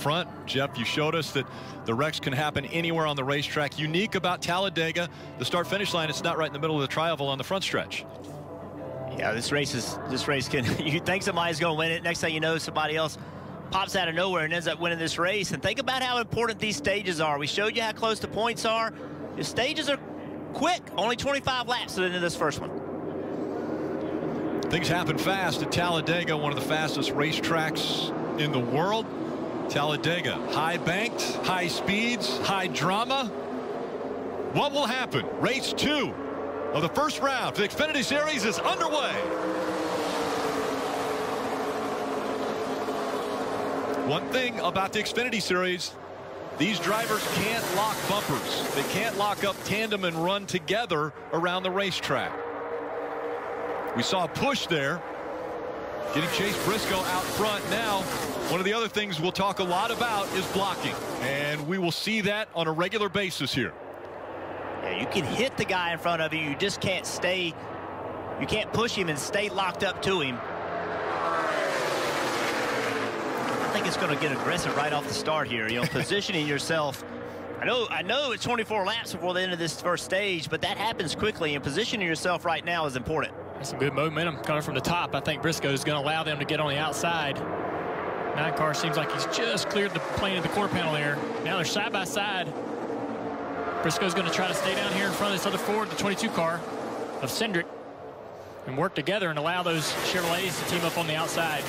front. Jeff, you showed us that the wrecks can happen anywhere on the racetrack. Unique about Talladega, the start-finish line, it's not right in the middle of the tri-oval on the front stretch. Yeah, this race can, you think somebody's going to win it. Next thing you know, somebody else pops out of nowhere and ends up winning this race. And think about how important these stages are. We showed you how close the points are. The stages are quick, only 25 laps into this first one. Things happen fast at Talladega, one of the fastest racetracks in the world. Talladega, high banked, high speeds, high drama. What will happen? Race 2 of the first round for the Xfinity Series is underway. One thing about the Xfinity Series, these drivers can't lock bumpers. They can't lock up tandem and run together around the racetrack. We saw a push there, getting Chase Briscoe out front. Now, one of the other things we'll talk a lot about is blocking, and we will see that on a regular basis here. Yeah, you can hit the guy in front of you. You just can't stay. You can't push him and stay locked up to him. I think it's going to get aggressive right off the start here. You know, positioning yourself. I know it's 24 laps before the end of this first stage, but that happens quickly, and positioning yourself right now is important. Some good momentum coming from the top. I think Briscoe is going to allow them to get on the outside. 9 car seems like he's just cleared the plane of the quarter panel there. Now they're side by side. Briscoe's going to try to stay down here in front of this other Ford, the 22 car of Cindric, and work together and allow those Chevrolets to team up on the outside.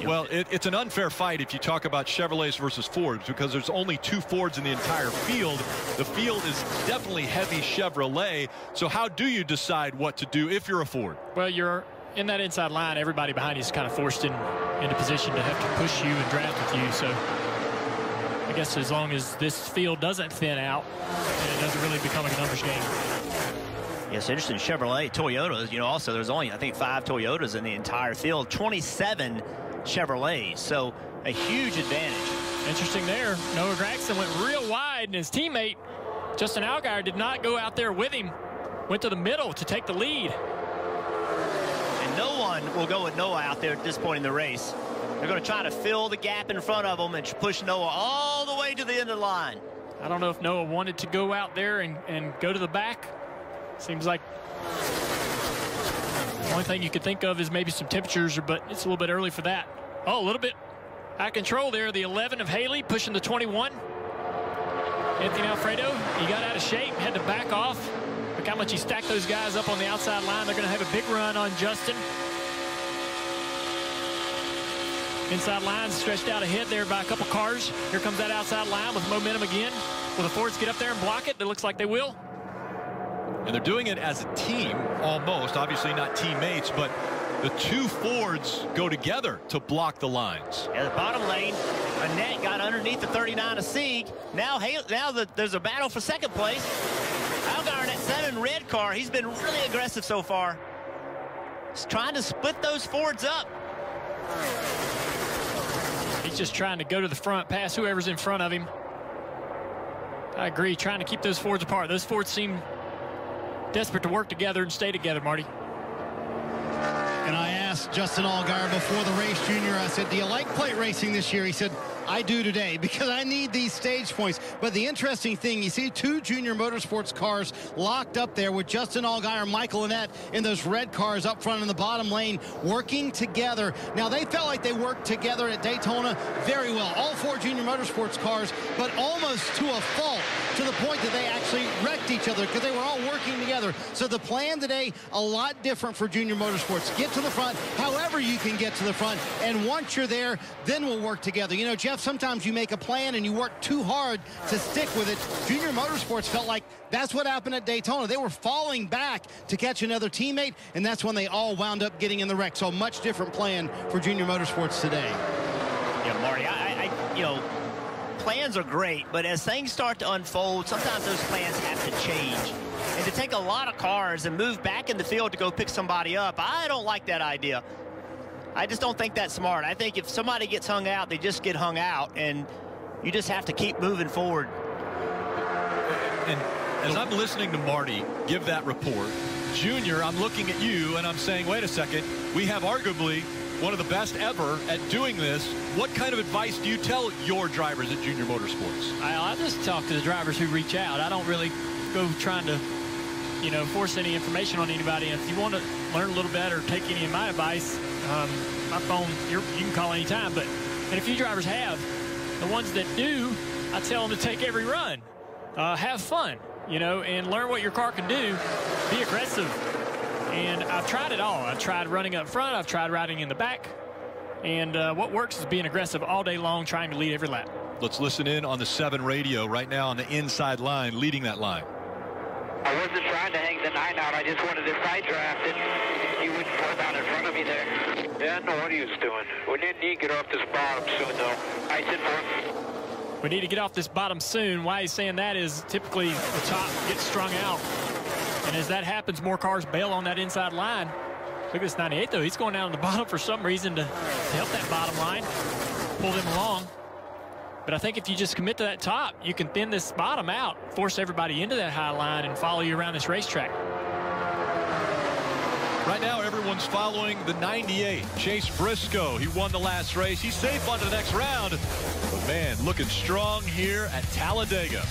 Well, it's an unfair fight if you talk about Chevrolets versus Fords, because there's only 2 Fords in the entire field. The field is definitely heavy Chevrolet. So how do you decide what to do if you're a Ford? Well, you're in that inside line. Everybody behind you is kind of forced into position to have to push you and draft with you. So I guess as long as this field doesn't thin out, and it doesn't really become like a numbers game. Yes, interesting. Chevrolet, Toyotas, you know, also there's only, I think, 5 Toyotas in the entire field, 27 Chevrolet, so a huge advantage. Interesting there. Noah Gragson went real wide, and his teammate Justin Allgaier did not go out there with him. Went to the middle to take the lead. And no one will go with Noah out there at this point in the race. They're going to try to fill the gap in front of them and push Noah all the way to the end of the line. I don't know if Noah wanted to go out there and go to the back. Seems like the only thing you could think of is maybe some temperatures, but it's a little bit early for that. Oh, a little bit out of control there. The 11 of Haley pushing the 21. Anthony Alfredo, he got out of shape, had to back off. Look how much he stacked those guys up on the outside line. They're going to have a big run on Justin. Inside line stretched out ahead there by a couple cars. Here comes that outside line with momentum again. Will the Fords get up there and block it? It looks like they will. And they're doing it as a team, almost. Obviously not teammates, but the 2 Fords go together to block the lines. Yeah, the bottom lane, Annette got underneath the 39 of Sieg. Now there's a battle for second place. Allgaier in that 7 red car, he's been really aggressive so far. He's trying to split those Fords up. He's just trying to go to the front, pass whoever's in front of him. I agree, trying to keep those Fords apart. Those Fords seem desperate to work together and stay together, Marty. And I asked Justin Allgaier before the race, Junior, I said, do you like plate racing this year? He said, I do today because I need these stage points. But the interesting thing, you see 2 Junior Motorsports cars locked up there with Justin Allgaier, Michael Annett in those red cars up front in the bottom lane working together. Now, they felt like they worked together at Daytona very well. All 4 Junior Motorsports cars, but almost to a fault, to the point that they actually wrecked each other because they were all working together. So the plan today, a lot different for Junior Motorsports. Get to the front however you can get to the front, and once you're there, then we'll work together. You know, Jeff, sometimes you make a plan and you work too hard to stick with it. Junior Motorsports felt like that's what happened at Daytona. They were falling back to catch another teammate, and that's when they all wound up getting in the wreck. So a much different plan for Junior Motorsports today. Yeah, Marty, you know, plans are great, but as things start to unfold, sometimes those plans have to change. And to take a lot of cars and move back in the field to go pick somebody up, I don't like that idea. I just don't think that's smart. I think if somebody gets hung out, they just get hung out, and you just have to keep moving forward. And as I'm listening to Marty give that report, Junior, I'm looking at you and I'm saying, wait a second, we have arguably one of the best ever at doing this. What kind of advice do you tell your drivers at Junior Motorsports? I just talk to the drivers who reach out. I don't really go trying to, you know, force any information on anybody. And if you want to learn a little bit or take any of my advice, my phone, you can call anytime. And a few drivers have. The ones that do, I tell them to take every run. Have fun, you know, and learn what your car can do. Be aggressive. And I've tried it all. I've tried running up front. I've tried riding in the back. And what works is being aggressive all day long, trying to lead every lap. Let's listen in on the 7 radio right now on the inside line, leading that line. I wasn't trying to hang the 9 out. I just wanted to side draft it. He wouldn't pull down in front of me there. Yeah, I know what he was doing. We didn't need to get off this bottom soon, though. I said for him. We need to get off this bottom soon. Why he's saying that is typically the top gets strung out. And as that happens, more cars bail on that inside line. Look at this 98, though. He's going down on the bottom for some reason to help that bottom line, pull them along. But I think if you just commit to that top, you can thin this bottom out, force everybody into that high line, and follow you around this racetrack. Right now, everyone's following the 98, Chase Briscoe. He won the last race. He's safe on to the next round. But, man, looking strong here at Talladega.